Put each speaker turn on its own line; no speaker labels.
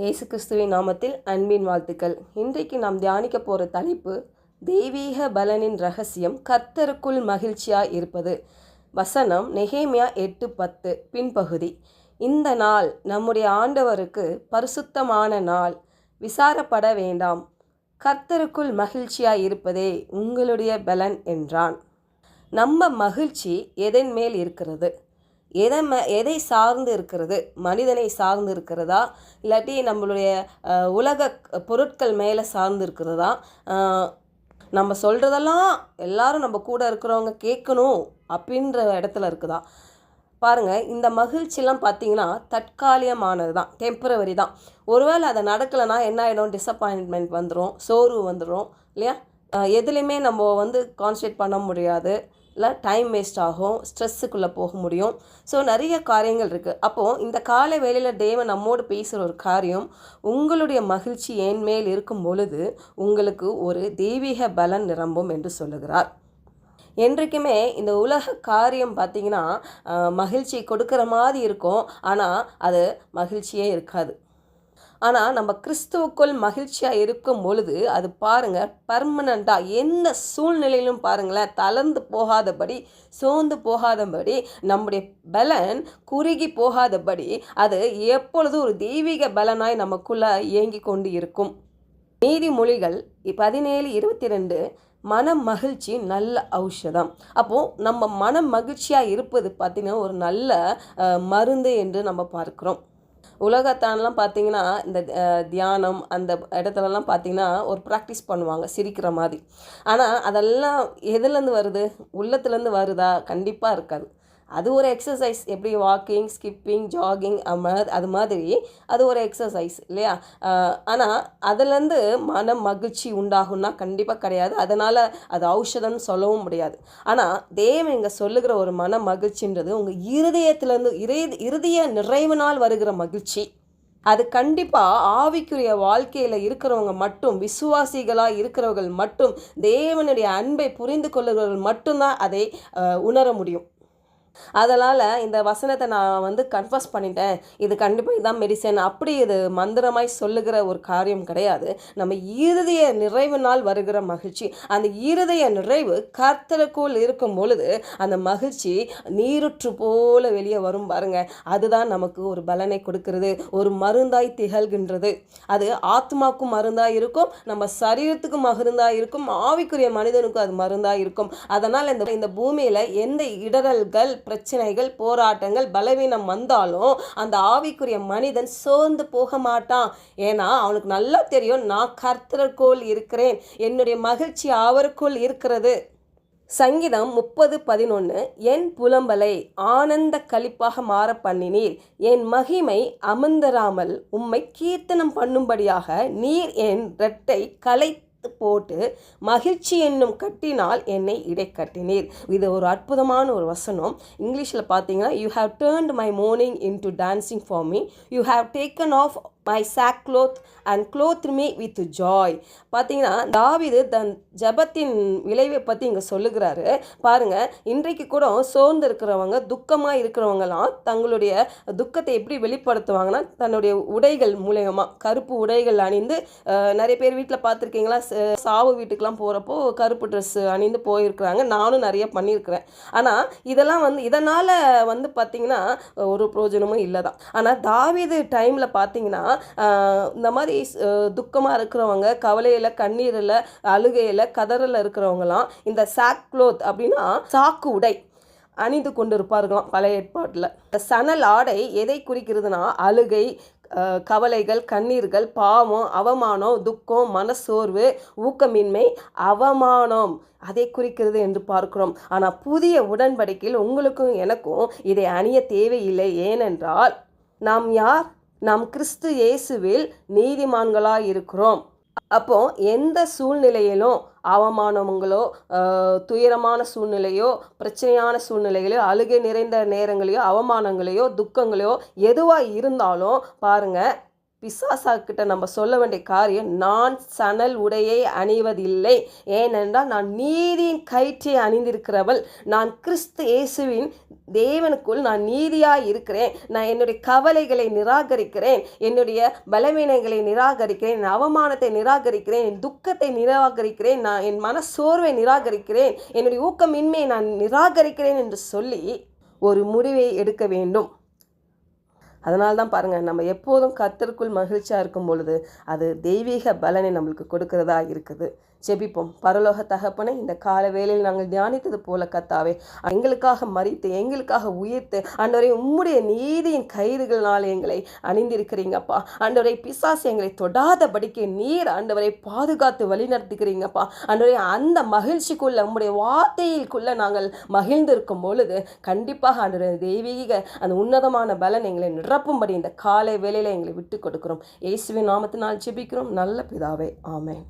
இயேசு கிறிஸ்துவின் நாமத்தில் அன்பின் வாழ்த்துக்கள். இன்றைக்கு நாம் தியானிக்க போகிற தலைப்பு தெய்வீக பலனின் ரகசியம் கர்த்தருக்குள் மகிழ்ச்சியாய் இருப்பது. வசனம் நெகேமியா 8:10 பின்பகுதி. இந்த நாள் நம்முடைய ஆண்டவருக்கு பரிசுத்தமான நாள், விசாரப்பட வேண்டாம், கர்த்தருக்குள் மகிழ்ச்சியாய் இருப்பதே உங்களுடைய பலன் என்றான். நம்ம மகிழ்ச்சி எதன் மேல் இருக்கிறது? எதை சார்ந்து இருக்கிறது? மனிதனை சார்ந்து இருக்கிறதா, இல்லாட்டி நம்மளுடைய உலக பொருட்கள் மேலே சார்ந்து இருக்கிறதா? நம்ம சொல்கிறதெல்லாம் எல்லாரும் நம்ம கூட இருக்கிறவங்க கேட்கணும் அப்படின்ற இடத்துல இருக்குதா? பாருங்கள், இந்த மகிழ்ச்சிலாம் பார்த்திங்கன்னா தற்காலிகமானது தான், டெம்பரவரி தான். ஒருவேளை அதை நடக்கலைன்னா என்ன ஆகிடும்? டிசப்பாயின்ட்மெண்ட் வந்துடும், சோர்வு வந்துடும் இல்லையா? எதுலேயுமே நம்ம கான்சன்ட்ரேட் பண்ண முடியாது, இல்லை டைம் வேஸ்ட் ஆகும், ஸ்ட்ரெஸ்ஸுக்குள்ளே போக முடியும். ஸோ நிறைய காரியங்கள் இருக்குது. அப்போது இந்த காலை வேளையில் தேவன் நம்மோடு பேசுகிற ஒரு காரியம், உங்களுடைய மகிழ்ச்சி என் மேல் இருக்கும் பொழுது உங்களுக்கு ஒரு தெய்வீக பலன் நிரம்பும் என்று சொல்லுகிறார். என்றைக்குமே இந்த உலக காரியம் பார்த்திங்கன்னா மகிழ்ச்சி கொடுக்குற மாதிரி இருக்கும், ஆனால் அது மகிழ்ச்சியே இருக்காது. ஆனால் நம்ம கிறிஸ்துவுக்குள் மகிழ்ச்சியாக இருக்கும் பொழுது அது பாருங்கள் பர்மனண்ட்டாக எந்த சூழ்நிலையிலும் பாருங்களேன் தளர்ந்து போகாதபடி, சோர்ந்து போகாதபடி, நம்முடைய பலன் குறுகி போகாதபடி அது எப்பொழுதும் ஒரு தெய்வீக பலனாய் நமக்குள்ளே இயங்கி கொண்டு இருக்கும். நீதிமொழிகள் 17:22 மன மகிழ்ச்சி நல்ல ஔஷதம். அப்போது நம்ம மன மகிழ்ச்சியாக இருப்பது பார்த்திங்கன்னா ஒரு நல்ல மருந்து என்று நம்ம பார்க்குறோம். உலகத்தானெலாம் பார்த்திங்கன்னா இந்த தியானம் அந்த இடத்துலலாம் பார்த்திங்கன்னா ஒரு ப்ராக்டிஸ் பண்ணுவாங்க சிரிக்கிற மாதிரி. ஆனால் அதெல்லாம் எதுலேருந்து வருது? உள்ளத்துலேருந்து வருதா? கண்டிப்பாக இருக்காது. அது ஒரு எக்ஸசைஸ். எப்படி வாக்கிங், ஸ்கிப்பிங், ஜாகிங் அது மாதிரி அது ஒரு எக்ஸசைஸ் இல்லையா? ஆனால் அதுலேருந்து மன மகிழ்ச்சி உண்டாகும்னா கண்டிப்பாக கிடையாது. அதனால் அது ஔஷதம்னு சொல்லவும் முடியாது. ஆனால் தேவன் இங்கே சொல்லுகிற ஒரு மன மகிழ்ச்சின்றது உங்கள் இருதயத்திலேருந்து இருதய நிறைவினால் வருகிற மகிழ்ச்சி. அது கண்டிப்பாக ஆவிக்குரிய வாழ்க்கையில் இருக்கிறவங்க மட்டும், விசுவாசிகளாக இருக்கிறவர்கள் மட்டும், தேவனுடைய அன்பை புரிந்து கொள்ளுகிறவர்கள் மட்டும்தான் அதை உணர முடியும். அதனால் இந்த வசனத்தை நான் கன்ஃபஸ் பண்ணிட்டேன், இது கண்டிப்பாக இதுதான் மெடிசன், அப்படி இது மந்திரமாய் சொல்லுகிற ஒரு காரியம் கிடையாது. நம்ம இருதய நிறைவினால் வருகிற மகிழ்ச்சி, அந்த இருதய நிறைவு கர்த்தருக்குள் இருக்கும் பொழுது அந்த மகிழ்ச்சி நீருற்று போல வெளியே வரும் பாருங்க. அதுதான் நமக்கு ஒரு பலனை கொடுக்கிறது, ஒரு மருந்தாய் திகழ்கின்றது. அது ஆத்மாவுக்கும் மருந்தாய் இருக்கும், நம்ம சரீரத்துக்கும் மருந்தாய் இருக்கும், ஆவிக்குரிய மனிதனுக்கும் அது மருந்தாய் இருக்கும். அதனால் இந்த பூமியில் எந்த இடரல்கள், பிரச்சனைகள், போராட்டங்கள், பலவீனம் வந்தாலும் அந்த ஆவிக்குரிய மனிதன் சோர்ந்து போக மாட்டான். ஏன்னா அவனுக்கு நல்லா தெரியும், நான் கர்த்தருக்குள் இருக்கிறேன், என்னுடைய மகிழ்ச்சி அவருக்குள் இருக்கிறது. சங்கீதம் 30:11 என் புலம்பலை ஆனந்த களிப்பாக மாற பண்ணினீர், என் மகிமை அமர்ந்தராமல் உம்மை கீர்த்தனம் பண்ணும்படியாக நீர் என் இரட்டை கலை போட்டு மகிழ்ச்சி என்னும் கட்டினால் என்னை இடை கட்டினீர். இது ஒரு அற்புதமான ஒரு வசனம். இங்கிலீஷில் பார்த்தீங்கன்னா, you have turned my mourning into dancing for me, you have taken off my sackcloth and clothed me with joy. பார்த்தீங்கன்னா தாவீது தன் ஜபத்தின் விளைவை பற்றி இங்கே சொல்லுகிறாரு பாருங்கள். இன்றைக்கு கூட சோர்ந்து இருக்கிறவங்க, துக்கமாக இருக்கிறவங்களாம் தங்களுடைய துக்கத்தை எப்படி வெளிப்படுத்துவாங்கன்னா தன்னுடைய உடைகள் மூலயமா, கருப்பு உடைகள் அணிந்து, நிறைய பேர் வீட்டில் பார்த்துருக்கீங்களா, சாவு வீட்டுக்கெலாம் போகிறப்போ கருப்பு ட்ரெஸ் அணிந்து போயிருக்கிறாங்க. நானும் நிறைய பண்ணியிருக்கிறேன். ஆனால் இதெல்லாம் இதனால் பார்த்திங்கன்னா ஒரு பிரயோஜனமும் இல்லை தான். ஆனால் தாவீது டைமில் பார்த்திங்கன்னா இந்த மாதிரி துக்கமாக இருக்கிறவங்க, கவலையில், கண்ணீரில், அழுகையில், கதறில் இருக்கிறவங்களாம் இந்த சாக்க்ளோத் அப்படின்னா சாக்கு உடை அணிந்து கொண்டு இருப்பார்களாம் பழைய ஏற்பாட்டில். இந்த சணல் ஆடை எதை குறிக்கிறதுனா அழுகை, கவலைகள், கண்ணீர்கள், பாவம், அவமானம், துக்கம், மனசோர்வு, ஊக்கமின்மை, அவமானம் அதை குறிக்கிறது என்று பார்க்கிறோம். ஆனால் புதிய உடன்படிக்கையில் உங்களுக்கும் எனக்கும் இதை அணிய தேவையில்லை. ஏனென்றால் நாம் யார்? நாம் கிறிஸ்து இயேசுவில் நீதிமான்களாக இருக்கிறோம். அப்போ எந்த சூழ்நிலையிலும் அவமானங்களோ, துயரமான சூழ்நிலையோ, பிரச்சனையான சூழ்நிலைகளையோ, அழுகை நிறைந்த நேரங்களையோ, அவமானங்களையோ, துக்கங்களையோ எதுவாக இருந்தாலும் பாருங்கள், பிசாசாக்கிட்ட நம்ம சொல்ல வேண்டிய காரியம், நான் சணல் உடையை அணிவதில்லை, ஏனென்றால் நான் நீதியின் கயிற்றை அணிந்திருக்கிறவள், நான் கிறிஸ்து இயேசுவின் தேவனுக்குள் நான் நீதியாய் இருக்கிறேன், நான் என்னுடைய கவலைகளை நிராகரிக்கிறேன், என்னுடைய பலவீனங்களை நிராகரிக்கிறேன், என் அவமானத்தை நிராகரிக்கிறேன், என் துக்கத்தை நிராகரிக்கிறேன், நான் என் மனசோர்வை நிராகரிக்கிறேன், என்னுடைய ஊக்கமின்மையை நான் நிராகரிக்கிறேன் என்று சொல்லி ஒரு முடிவை எடுக்க வேண்டும். அதனால தான் பாருங்கள், நம்ம எப்போதும் கர்த்தருக்குள் மகிழ்ச்சியாக இருக்கும் பொழுது அது தெய்வீக பலனை நம்மளுக்கு கொடுக்கிறதா இருக்குது. ஜெபிப்போம். பரலோக தகப்பனே, இந்த கால வேளையில் நாங்கள் தியானித்தது போல கர்த்தாவே, எங்களுக்காக மரித்து எங்களுக்காக உயிர்த்து ஆண்டவரே உம்முடைய நீதியின் கயிறுகளினால் எங்களை அணிந்திருக்கிறீங்கப்பா. ஆண்டவரே பிசாசு எங்களை தொடாதபடிக்கு நீர் ஆண்டவரை பாதுகாத்து வழிநடத்துகிறீங்கப்பா. ஆண்டவரே அந்த மகிழ்ச்சிக்குள்ள உம்முடைய வார்த்தைக்குள்ள நாங்கள் மகிழ்ந்திருக்கும் பொழுது கண்டிப்பாக ஆண்டவரே தெய்வீக அந்த உன்னதமான பலன் எங்களை நிரப்பும்படி இந்த காலை வேளையில் எங்களை விட்டு கொடுக்கிறோம். இயேசுவின் நாமத்தினால் ஜெபிக்கிறோம் நல்ல பிதாவே, ஆமென்.